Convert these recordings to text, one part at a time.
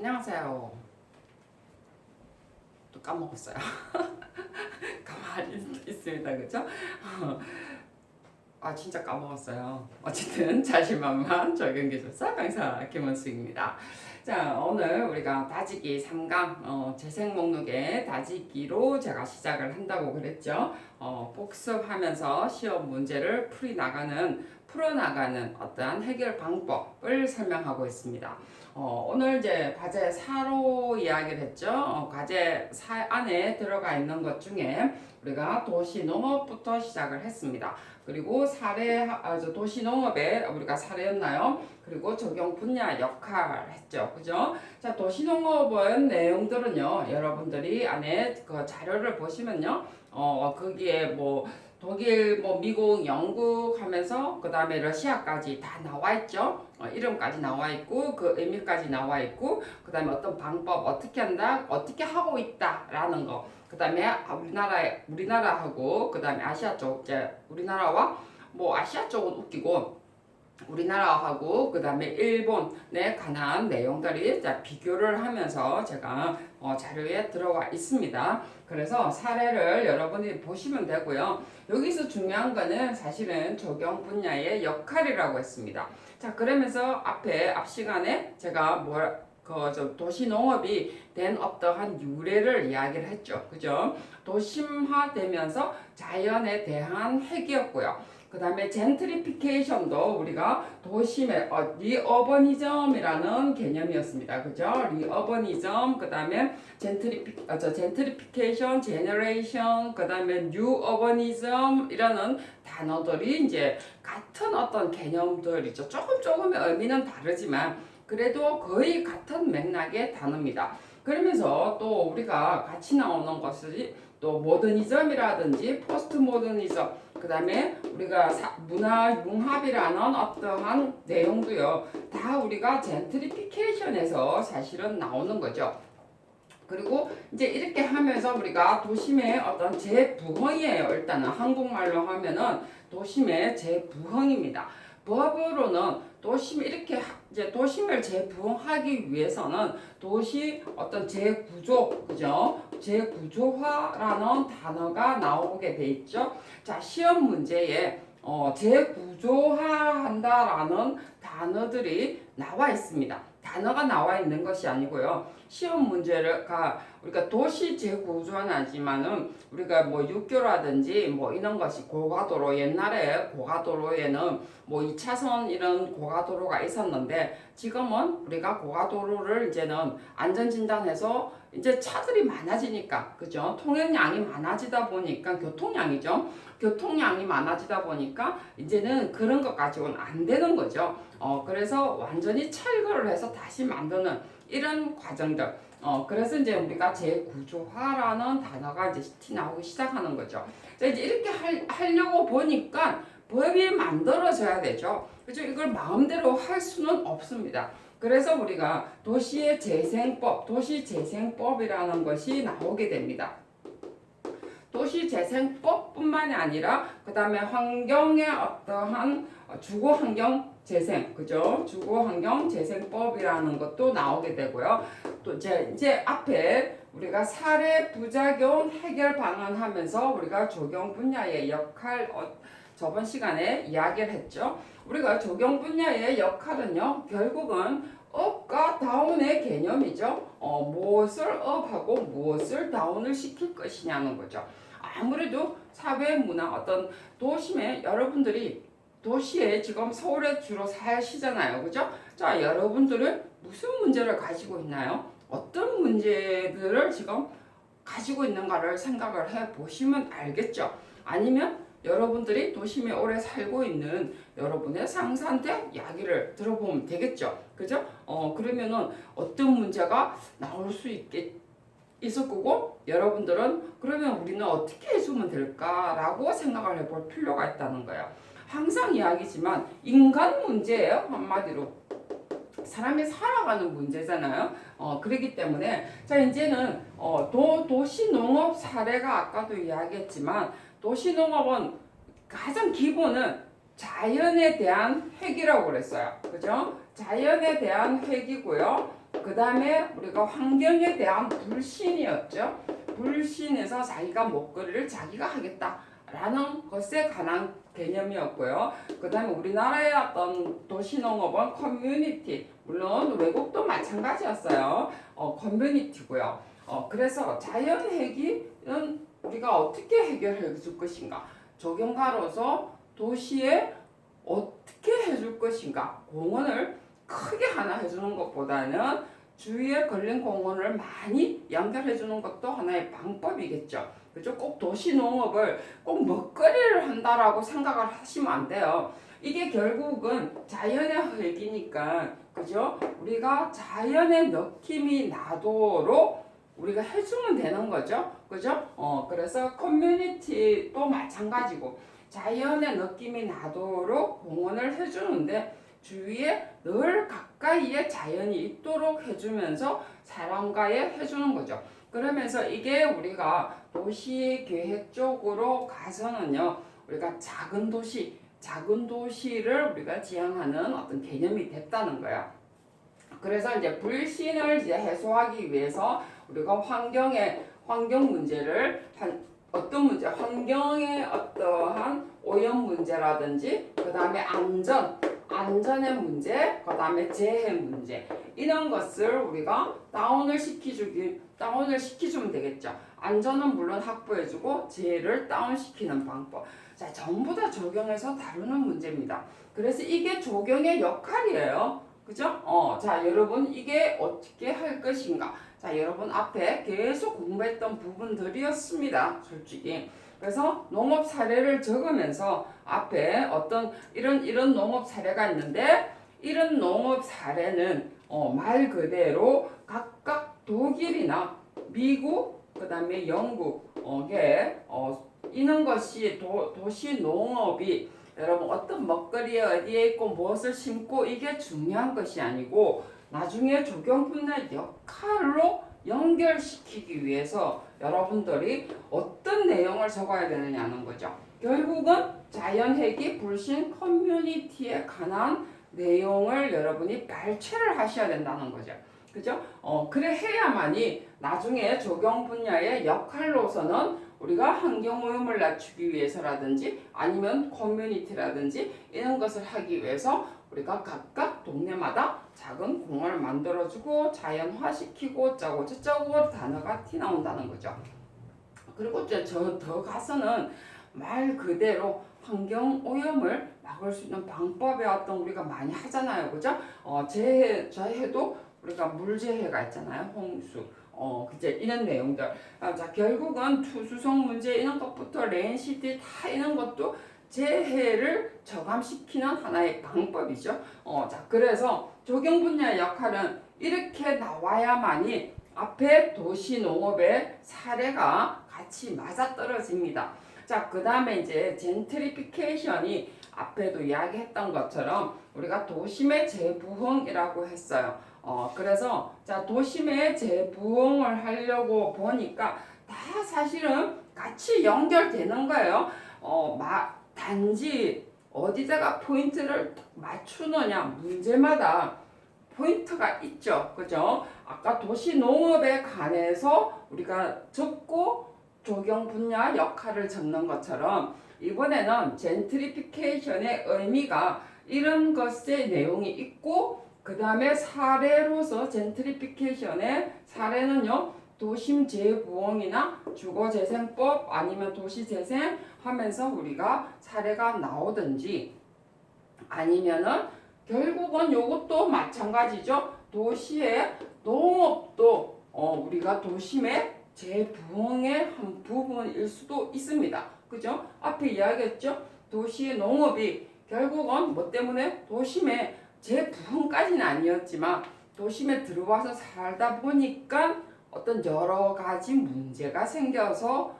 안녕하세요. 또 까먹었어요. 가만히 있습니다. 그죠? 진짜 까먹었어요. 어쨌든 자신만만 적용기술사 강사 김원숙입니다. 자, 오늘 우리가 다지기 3강 재생 목록의 다지기로 제가 시작을 한다고 그랬죠. 복습하면서 시험 문제를 풀어나가는 어떠한 해결 방법을 설명하고 있습니다. 오늘 이제 과제 4로 이야기를 했죠. 과제 4 안에 들어가 있는 것 중에 우리가 도시농업부터 시작을 했습니다. 그리고 도시농업에 우리가 사례였나요? 그리고 적용 분야 역할 했죠. 그죠? 자, 도시농업은 내용들은요, 여러분들이 안에 그 자료를 보시면요, 거기에 뭐, 독일, 미국, 영국 하면서 그 다음에 러시아까지 다 나와 있죠. 이름까지 나와 있고 그 의미까지 나와 있고 그 다음에 어떤 방법 어떻게 한다, 어떻게 하고 있다라는 거. 그 다음에 우리나라하고 그 다음에 아시아 쪽 이제 우리나라와 아시아 쪽은 웃기고 우리나라하고 그 다음에 일본에 관한 내용들이 비교를 하면서 제가 자료에 들어와 있습니다. 그래서 사례를 여러분이 보시면 되고요. 여기서 중요한 거는 사실은 적용 분야의 역할이라고 했습니다. 자, 그러면서 앞 시간에 제가 도시농업이 된 어떠한 유래를 이야기를 했죠. 그죠? 도심화되면서 자연에 대한 핵이었고요. 그 다음에 젠트리피케이션도 우리가 도심의 리어버니즘이라는 개념이었습니다. 그죠? 리어버니즘, 그 다음에 젠트리피케이션, 제너레이션, 그 다음에 뉴어버니즘이라는 단어들이 이제 같은 어떤 개념들이죠. 조금의 의미는 다르지만 그래도 거의 같은 맥락의 단어입니다. 그러면서 또 우리가 같이 나오는 것이 또 모더니즘이라든지 포스트 모더니즘, 그 다음에 우리가 문화 융합이라는 어떠한 내용도요, 다 우리가 젠트리피케이션에서 사실은 나오는 거죠. 그리고 이제 이렇게 하면서 우리가 도심의 어떤 재부흥이에요. 일단은 한국말로 하면은 도심의 재부흥입니다. 법으로는 도심을 재부흥하기 위해서는 도시 어떤 재구조, 그죠? 재구조화라는 단어가 나오게 돼 있죠. 자, 시험 문제에 재구조화한다라는 단어들이 나와 있습니다. 단어가 나와 있는 것이 아니고요. 시험 문제가 우리가 도시 재구조는 하지만은 우리가 육교라든지 이런 것이 고가도로, 옛날에 고가도로에는 2차선 이런 고가도로가 있었는데 지금은 우리가 고가도로를 이제는 안전진단해서 이제 차들이 많아지니까, 그죠? 통행량이 많아지다 보니까 교통량이 많아지다 보니까 이제는 그런 것 가지고는 안 되는 거죠. 그래서 완전히 철거를 해서 다시 만드는 이런 과정들. 그래서 이제 우리가 재구조화라는 단어가 이제 나오기 시작하는 거죠. 자, 이제 이렇게 하려고 보니까 법이 만들어져야 되죠. 그죠? 이걸 마음대로 할 수는 없습니다. 그래서 우리가 도시재생법이라는 것이 나오게 됩니다. 도시재생법뿐만이 아니라 그 다음에 환경의 어떠한 주거환경재생, 그죠? 주거환경재생법이라는 것도 나오게 되고요. 또 이제 앞에 우리가 사례 부작용 해결 방안 하면서 우리가 적용 분야의 역할 저번 시간에 이야기를 했죠. 우리가 적용 분야의 역할은요, 결국은 업과 다운의 개념이죠. 무엇을 업하고 무엇을 다운을 시킬 것이냐는 거죠. 아무래도 사회 문화 어떤 도심에 여러분들이 도시에 지금 서울에 주로 사시잖아요. 그죠? 자, 여러분들은 무슨 문제를 가지고 있나요? 어떤 문제들을 지금 가지고 있는가를 생각을 해 보시면 알겠죠. 아니면 여러분들이 도심에 오래 살고 있는 여러분의 상사한테 이야기를 들어보면 되겠죠. 그죠? 그러면은 어떤 문제가 나올 수 있을 거고, 여러분들은 그러면 우리는 어떻게 해주면 될까라고 생각을 해볼 필요가 있다는 거예요. 항상 이야기지만 인간 문제예요. 한마디로 사람이 살아가는 문제잖아요. 그렇기 때문에 자, 이제는 도시농업 사례가 아까도 이야기했지만 도시농업은 가장 기본은 자연에 대한 획이라고 그랬어요. 그죠? 자연에 대한 획이고요. 그 다음에 우리가 환경에 대한 불신이었죠. 불신에서 자기가 먹거리를 자기가 하겠다라는 것에 관한 개념이었고요. 그 다음에 우리나라의 어떤 도시농업은 커뮤니티, 물론 외국도 마찬가지였어요. 커뮤니티고요. 그래서 자연회기는 우리가 어떻게 해결해 줄 것인가? 조경가로서 도시에 어떻게 해줄 것인가? 공원을 크게 하나 해주는 것보다는 주위에 걸린 공원을 많이 연결해 주는 것도 하나의 방법이겠죠. 그죠? 꼭 도시 농업을 꼭 먹거리를 한다라고 생각을 하시면 안 돼요. 이게 결국은 자연의 획이니까, 그죠? 우리가 자연의 느낌이 나도록 우리가 해주면 되는 거죠. 그죠? 그래서 커뮤니티도 마찬가지고, 자연의 느낌이 나도록 공헌을 해주는데, 주위에 늘 가까이에 자연이 있도록 해주면서 사람과의 해주는 거죠. 그러면서 이게 우리가 도시 계획 쪽으로 가서는요, 우리가 작은 도시를 우리가 지향하는 어떤 개념이 됐다는 거야. 그래서 이제 불신을 이제 해소하기 위해서 우리가 환경 문제를 어떤 문제, 환경의 어떠한 오염 문제라든지, 그 다음에 안전의 문제, 그 다음에 재해 문제, 이런 것을 우리가 다운을 시키주면 되겠죠. 안전은 물론 확보해주고 재해를 다운시키는 방법. 자, 전부 다 적용해서 다루는 문제입니다. 그래서 이게 조경의 역할이에요. 그죠? 자, 여러분 이게 어떻게 할 것인가? 자, 여러분 앞에 계속 공부했던 부분들이었습니다. 솔직히. 그래서 농업 사례를 적으면서 앞에 어떤 이런 농업 사례가 있는데, 이런 농업 사례는 말 그대로 각각 독일이나 미국, 그 다음에 영국에 이런 것이 도시 농업이 여러분 어떤 먹거리에 어디에 있고 무엇을 심고 이게 중요한 것이 아니고, 나중에 조경분야 역할로 연결시키기 위해서 여러분들이 어떤 내용을 적어야 되느냐는 거죠. 결국은 자연회기 불신 커뮤니티에 관한 내용을 여러분이 발췌를 하셔야 된다는 거죠. 그죠? 그래 해야만이 나중에 조경 분야의 역할로서는 우리가 환경오염을 낮추기 위해서라든지 아니면 커뮤니티라든지 이런 것을 하기 위해서 우리가 각각 동네마다 작은 공원을 만들어주고 자연화시키고 짜고 저짜고 단어가 티 나온다는 거죠. 그리고 저 더 가서는 말 그대로 환경오염을 막을 수 있는 방법의 어떤 우리가 많이 하잖아요. 그죠? 재해도 우리가 물재해가 있잖아요. 홍수. 그제 이런 내용들. 자, 결국은 투수성 문제 이런 것부터 레인시티 다 이런 것도 재해를 저감시키는 하나의 방법이죠. 자, 그래서 조경 분야의 역할은 이렇게 나와야만이 앞에 도시 농업의 사례가 같이 맞아떨어집니다. 자, 그 다음에 이제 젠트리피케이션이 앞에도 이야기했던 것처럼 우리가 도심의 재부흥이라고 했어요. 그래서 자, 도심의 재부흥을 하려고 보니까 다 사실은 같이 연결되는 거예요. 단지 어디다가 포인트를 맞추느냐 문제마다 포인트가 있죠. 그죠? 아까 도시 농업에 관해서 우리가 적고 조경 분야 역할을 적는 것처럼 이번에는 젠트리피케이션의 의미가 이런 것의 내용이 있고, 그 다음에 사례로서 젠트리피케이션의 사례는요, 도심 재부흥이나 주거재생법 아니면 도시재생 하면서 우리가 사례가 나오든지, 아니면은 결국은 이것도 마찬가지죠. 도시의 농업도 우리가 도심의 재부흥의 한 부분일 수도 있습니다. 그죠? 앞에 이야기했죠. 도시의 농업이 결국은 뭐 때문에 도심의 재부흥까지는 아니었지만 도심에 들어와서 살다 보니까 어떤 여러 가지 문제가 생겨서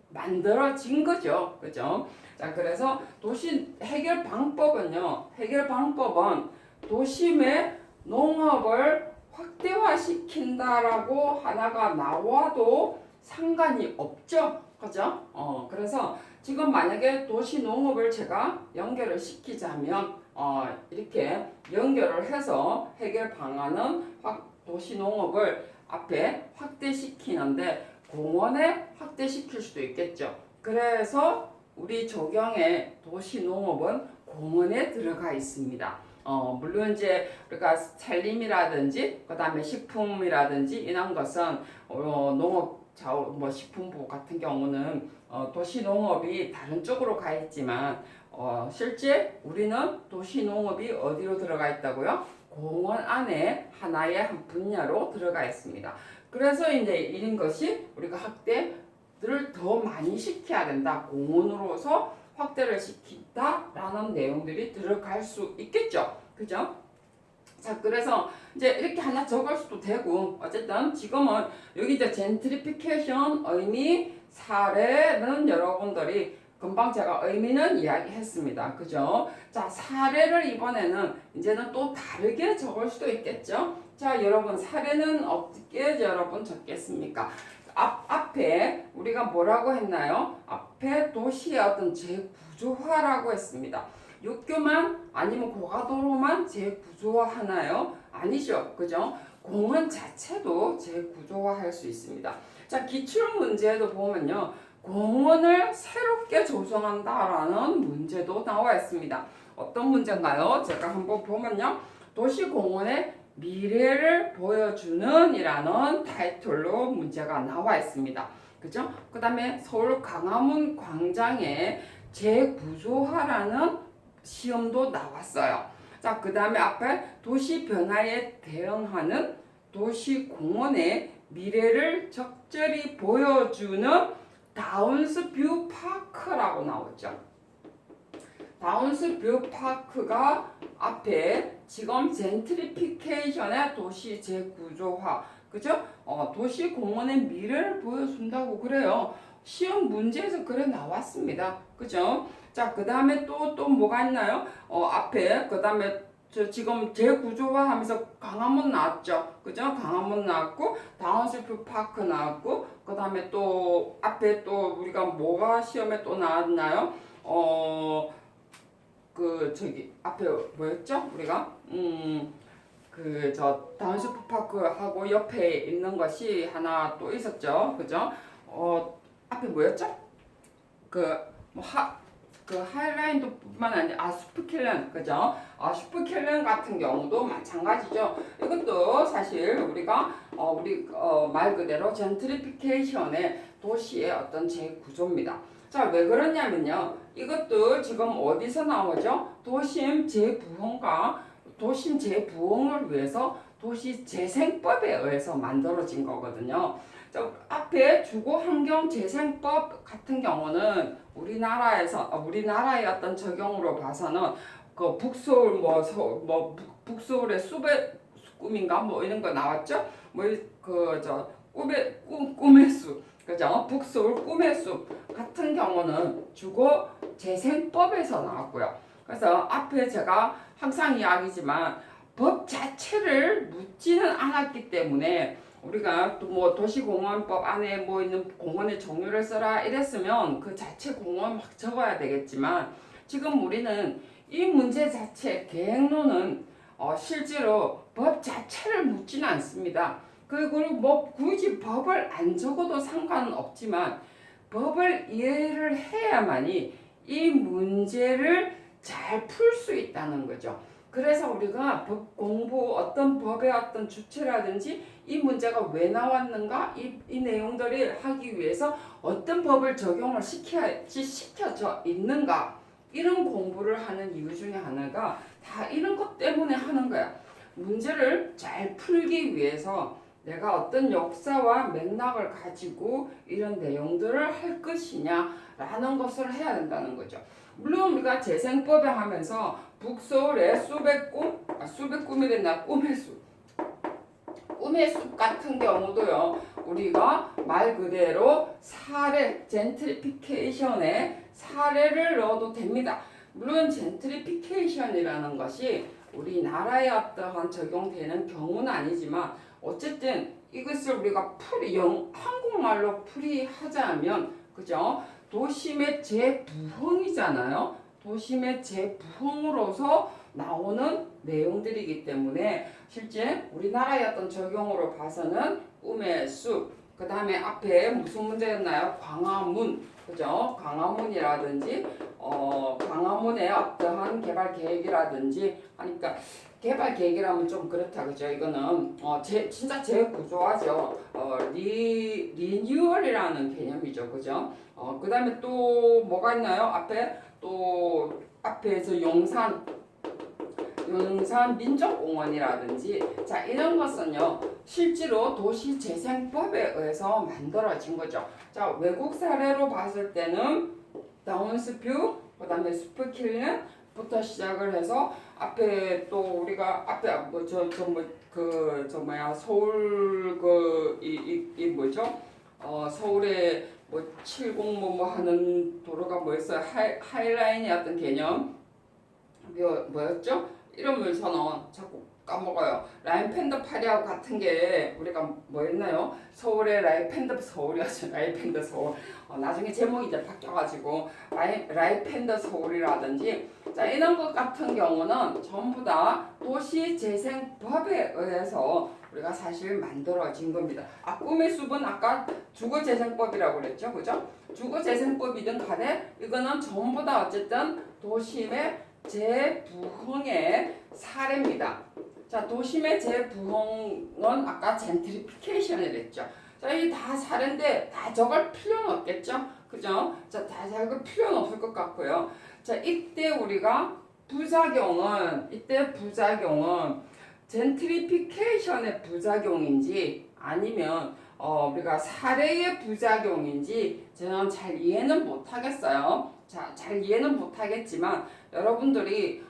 만들어진 거죠. 그죠? 자, 그래서 도시 해결 방법은 도심의 농업을 확대화시킨다라고 하나가 나와도 상관이 없죠. 그죠? 그래서 지금 만약에 도시 농업을 제가 연결을 시키자면 이렇게 연결을 해서 해결 방안은 도시농업을 앞에 확대시키는데 공원에 확대시킬 수도 있겠죠. 그래서 우리 조경의 도시농업은 공원에 들어가 있습니다. 물론 이제 우리가 산림이라든지 그다음에 식품이라든지 이런 것은 농업 뭐 식품부 같은 경우는 도시농업이 다른 쪽으로 가 있지만 실제 우리는 도시농업이 어디로 들어가 있다고요? 공원 안에 하나의 한 분야로 들어가 있습니다. 그래서 이제 이런 것이 우리가 확대를 더 많이 시켜야 된다. 공원으로서 확대를 시킨다라는 내용들이 들어갈 수 있겠죠. 그죠? 자, 그래서 이제 이렇게 하나 적을 수도 되고, 어쨌든 지금은 여기 이제 젠트리피케이션 의미 사례는 여러분들이 금방 제가 의미는 이야기했습니다. 그죠? 자, 사례를 이번에는 이제는 또 다르게 적을 수도 있겠죠? 자, 여러분 사례는 어떻게 여러분 적겠습니까? 앞에 우리가 뭐라고 했나요? 앞에 도시의 어떤 재구조화라고 했습니다. 육교만 아니면 고가도로만 재구조화하나요? 아니죠. 그죠? 공원 자체도 재구조화할 수 있습니다. 자, 기출문제도 보면요. 공원을 새롭게 조성한다라는 문제도 나와 있습니다. 어떤 문제인가요? 제가 한번 보면요. 도시공원의 미래를 보여주는 이라는 타이틀로 문제가 나와 있습니다. 그죠? 그 다음에 서울 광화문 광장의 재구조화라는 시험도 나왔어요. 자, 그 다음에 앞에 도시 변화에 대응하는 도시공원의 미래를 적절히 보여주는 다운스뷰 파크라고 나오죠. 다운스뷰 파크가 앞에 지금 젠트리피케이션의 도시 재구조화, 그죠? 도시 공원의 미래를 보여준다고 그래요. 시험 문제에서 그래 나왔습니다. 그죠? 자, 그 다음에 또 뭐가 있나요? 앞에, 그 다음에 지금 재구조화 하면서 광화문 나왔죠. 그죠? 광화문 나왔고, 다운스뷰 파크 나왔고, 그 다음에 또 앞에 또 우리가 뭐가 시험에 또 나왔나요? 저기 앞에 뭐였죠? 우리가 다운스뷰 파크하고 옆에 있는 것이 하나 또 있었죠. 그죠? 앞에 뭐였죠? 하이라인도뿐만 아니라 슈퍼킬런, 그죠? 슈퍼킬런 같은 경우도 마찬가지죠. 이것도 사실 우리가 말 그대로 젠트리피케이션의 도시의 어떤 재구조입니다. 자, 왜 그러냐면요. 이것도 지금 어디서 나오죠? 도심 재부흥을 위해서 도시재생법에 의해서 만들어진 거거든요. 자, 앞에 주거환경재생법 같은 경우는 우리나라의 어떤 적용으로 봐서는 그 북서울 북서울의 수백 꿈인가 뭐 이런 거 나왔죠? 꿈의 숲, 그죠? 북서울 꿈의 숲 같은 경우는 주거재생법에서 나왔고요. 그래서 앞에 제가 항상 이야기지만 법 자체를 묻지는 않았기 때문에 우리가 또 뭐 도시공원법 안에 뭐 있는 공원의 종류를 써라 이랬으면 그 자체 공원 막 적어야 되겠지만 지금 우리는 이 문제 자체 계획론은 실제로 법 자체를 묻지는 않습니다. 그리고 뭐 굳이 법을 안 적어도 상관은 없지만 법을 이해를 해야만이 이 문제를 잘 풀 수 있다는 거죠. 그래서 우리가 법 공부, 어떤 법의 어떤 주체라든지 이 문제가 왜 나왔는가, 이 내용들을 하기 위해서 어떤 법을 적용을 시켜져 있는가, 이런 공부를 하는 이유 중에 하나가 다 이런 것 때문에 하는 거야. 문제를 잘 풀기 위해서 내가 어떤 역사와 맥락을 가지고 이런 내용들을 할 것이냐라는 것을 해야 된다는 거죠. 물론 우리가 재생법에 하면서 북서울의 꿈의 숲 같은 경우도요, 우리가 말 그대로 사례, 젠트리피케이션의 사례를 넣어도 됩니다. 물론 젠트리피케이션이라는 것이 우리나라에 어떠한 적용되는 경우는 아니지만 어쨌든 이것을 우리가 한국말로 풀이하자면, 그죠? 도심의 재부흥이잖아요. 도심의 재부흥으로서 나오는 내용들이기 때문에 실제 우리나라의 어떤 적용으로 봐서는 꿈의 숲, 그 다음에 앞에 무슨 문제였나요? 광화문, 그죠? 광화문이라든지 광화문의 어떠한 개발 계획이라든지 하니까 개발 계획이라면 좀 그렇다, 그죠? 이거는 진짜 재구조화죠. 리뉴얼이라는 개념이죠, 그죠? 그 다음에 또 뭐가 있나요? 앞에서 용산 민족공원이라든지 자 이런 것은요 실제로 도시재생법에 의해서 만들어진 거죠. 자 외국 사례로 봤을 때는 다운스뷰 그다음에 스프킬린부터 시작을 해서 앞에 또 우리가 앞에 서울 이 뭐죠? 서울에 뭐 70 뭐 하는 도로가 뭐였어요? 하이라인의 어떤 개념 뭐였죠? 이름을 저는 자꾸 까먹어요. 라인팬더 파리하고 같은 게 우리가 뭐였나요? 서울의 라인팬더 서울이었죠. 라인팬더 서울. 나중에 제목이 이제 바뀌어가지고 라인팬더 서울이라든지 자 이런 것 같은 경우는 전부 다 도시재생법에 의해서 우리가 사실 만들어진 겁니다. 꿈의 숲은 아까 주거재생법이라고 그랬죠, 그죠? 주거재생법이든 간에 이거는 전부 다 어쨌든 도심의 재부흥의 사례입니다. 자, 도심의 재부흥은 아까 젠트리피케이션을 했죠. 자, 이 다 사례인데 다 적을 필요는 없겠죠? 그죠? 자, 다 적을 필요는 없을 것 같고요. 자, 이때 부작용은 젠트리피케이션의 부작용인지 아니면 우리가 사례의 부작용인지 저는 잘 이해는 못하겠어요. 자, 잘 이해는 못하겠지만 여러분들이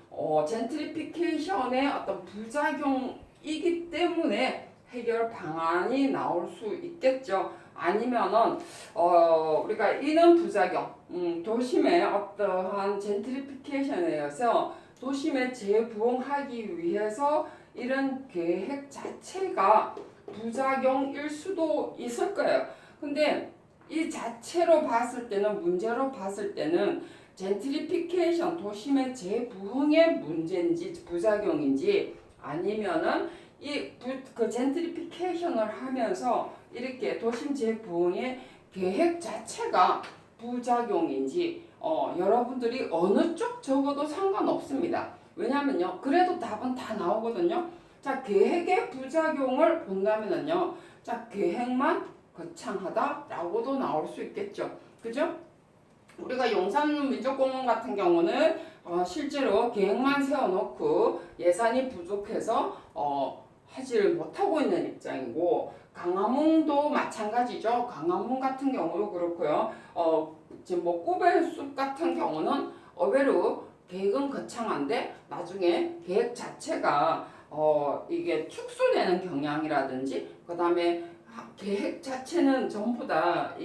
젠트리피케이션의 어떤 부작용이기 때문에 해결 방안이 나올 수 있겠죠. 아니면은 우리가 이런 부작용, 도심의 어떠한 젠트리피케이션에 의해서 도심에 재부흥하기 위해서 이런 계획 자체가 부작용일 수도 있을 거예요. 근데 이 자체로 봤을 때는 문제로 봤을 때는 젠트리피케이션 도심의 재부흥의 문제인지 부작용인지 아니면은 그 젠트리피케이션을 하면서 이렇게 도심 재부흥의 계획 자체가 부작용인지 여러분들이 어느 쪽 적어도 상관없습니다. 왜냐면요 그래도 답은 다 나오거든요. 자 계획의 부작용을 본다면은요 자 계획만 거창하다라고도 나올 수 있겠죠. 그죠? 우리가 용산민족공원 같은 경우는 실제로 계획만 세워놓고 예산이 부족해서 하지를 못하고 있는 입장이고 강화문도 마찬가지죠. 강화문 같은 경우도 그렇고요. 지금 뭐 꾸베숲 같은 경우는 의외로 계획은 거창한데 나중에 계획 자체가 이게 축소되는 경향이라든지 그 다음에 계획 자체는 전부 다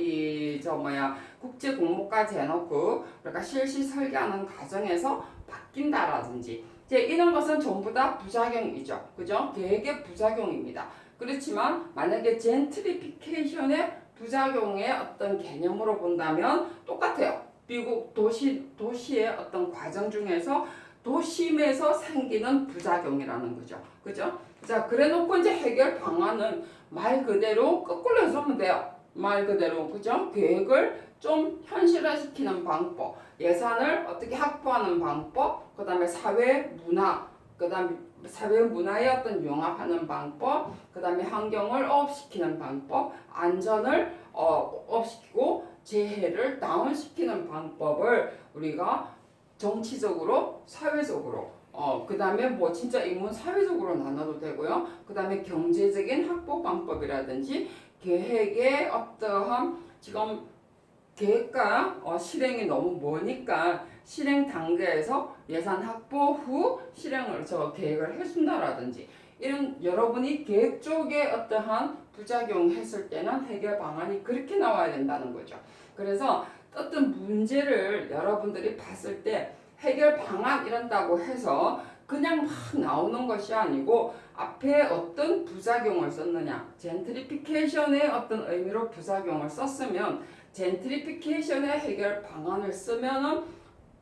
국제 공모까지 해놓고 그러니까 실시 설계하는 과정에서 바뀐다라든지 이제 이런 것은 전부 다 부작용이죠. 그죠? 계획의 부작용입니다. 그렇지만 만약에 젠트리피케이션의 부작용의 어떤 개념으로 본다면 똑같아요. 미국 도시의 어떤 과정 중에서 도심에서 생기는 부작용이라는 거죠. 그죠? 자, 그래 놓고 이제 해결 방안은 말 그대로 거꾸로 해주면 돼요. 말 그대로, 그죠? 계획을 좀 현실화시키는 방법, 예산을 어떻게 확보하는 방법, 그 다음에 사회 문화, 그 다음에 사회 문화의 어떤 융합하는 방법, 그 다음에 환경을 업시키는 방법, 안전을 업시키고 재해를 다운시키는 방법을 우리가 정치적으로, 사회적으로, 그 다음에 뭐 진짜 인문 사회적으로 나눠도 되고요. 그 다음에 경제적인 확보 방법이라든지 계획의 어떠한 지금 계획과 실행이 너무 머니까 실행 단계에서 예산 확보 후 실행을 계획을 해준다라든지 이런 여러분이 계획 쪽에 어떠한 부작용 했을 때는 해결 방안이 그렇게 나와야 된다는 거죠. 그래서 어떤 문제를 여러분들이 봤을 때 해결 방안 이런다고 해서 그냥 막 나오는 것이 아니고 앞에 어떤 부작용을 썼느냐 젠트리피케이션의 어떤 의미로 부작용을 썼으면 젠트리피케이션의 해결 방안을 쓰면은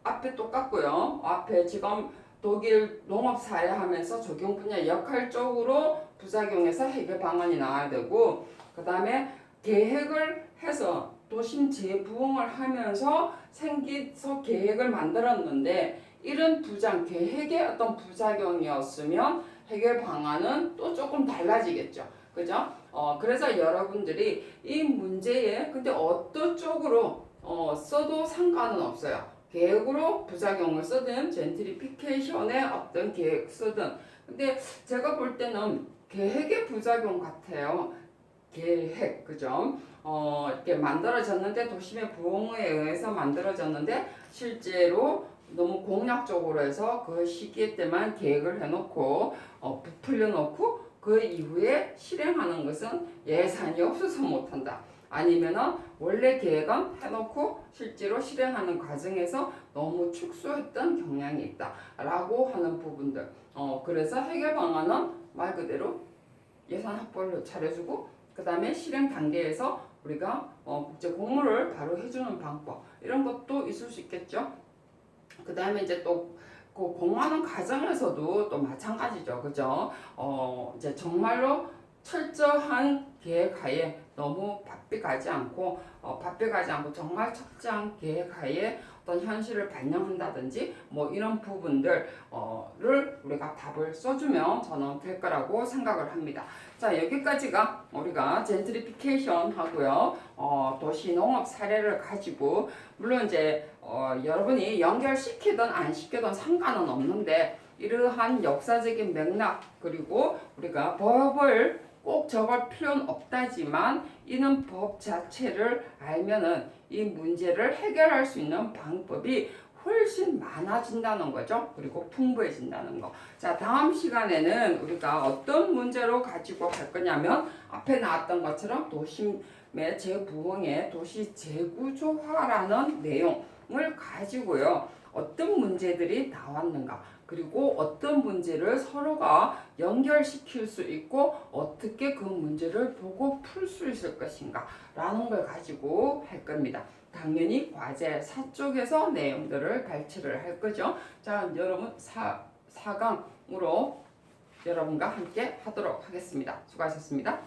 앞에 똑같고요. 앞에 지금 독일 농업 사례 하면서 적용 분야 역할적으로 부작용에서 해결 방안이 나와야 되고, 그 다음에 계획을 해서 도심 재부흥을 하면서 생기서 계획을 만들었는데 이런 계획의 어떤 부작용이었으면 해결 방안은 또 조금 달라지겠죠. 그죠? 그래서 여러분들이 이 문제에 근데 어떤 쪽으로 써도 상관은 없어요. 계획으로 부작용을 쓰든 젠트리피케이션의 어떤 계획 쓰든. 근데 제가 볼 때는 계획의 부작용 같아요. 계획, 그죠? 이렇게 만들어졌는데 도심의 부흥에 의해서 만들어졌는데 실제로 너무 공약적으로 해서 그 시기에 때만 계획을 해놓고 부풀려 놓고 그 이후에 실행하는 것은 예산이 없어서 못한다. 아니면은 원래 계획은 해놓고 실제로 실행하는 과정에서 너무 축소했던 경향이 있다라고 하는 부분들. 그래서 해결 방안은 말 그대로 예산 확보를 잘해주고 그 다음에 실행 단계에서 우리가 국제 공모를 바로 해주는 방법 이런 것도 있을 수 있겠죠. 그 다음에 이제 또 그 공모하는 과정에서도 또 마찬가지죠, 그죠? 이제 정말로 철저한 계획하에 너무 바삐 가지 않고 정말 철저한 계획하에 어떤 현실을 반영한다든지 뭐 이런 부분들을 우리가 답을 써주면 저는 될 거라고 생각을 합니다. 자, 여기까지가 우리가 젠트리피케이션 하고요. 도시 농업 사례를 가지고 물론 이제 여러분이 연결시키든 안 시키든 상관은 없는데 이러한 역사적인 맥락 그리고 우리가 법을 꼭 적을 필요는 없다지만 이는 법 자체를 알면은 이 문제를 해결할 수 있는 방법이 훨씬 많아진다는 거죠. 그리고 풍부해진다는 거. 자, 다음 시간에는 우리가 어떤 문제로 가지고 갈 거냐면 앞에 나왔던 것처럼 도심의 재부흥의 도시 재구조화라는 내용을 가지고요. 어떤 문제들이 나왔는가 그리고 어떤 문제를 서로가 연결시킬 수 있고 어떻게 그 문제를 보고 풀 수 있을 것인가 라는 걸 가지고 할 겁니다. 당연히 과제 4쪽에서 내용들을 발췌를 할 거죠. 자, 여러분 4강으로 여러분과 함께 하도록 하겠습니다. 수고하셨습니다.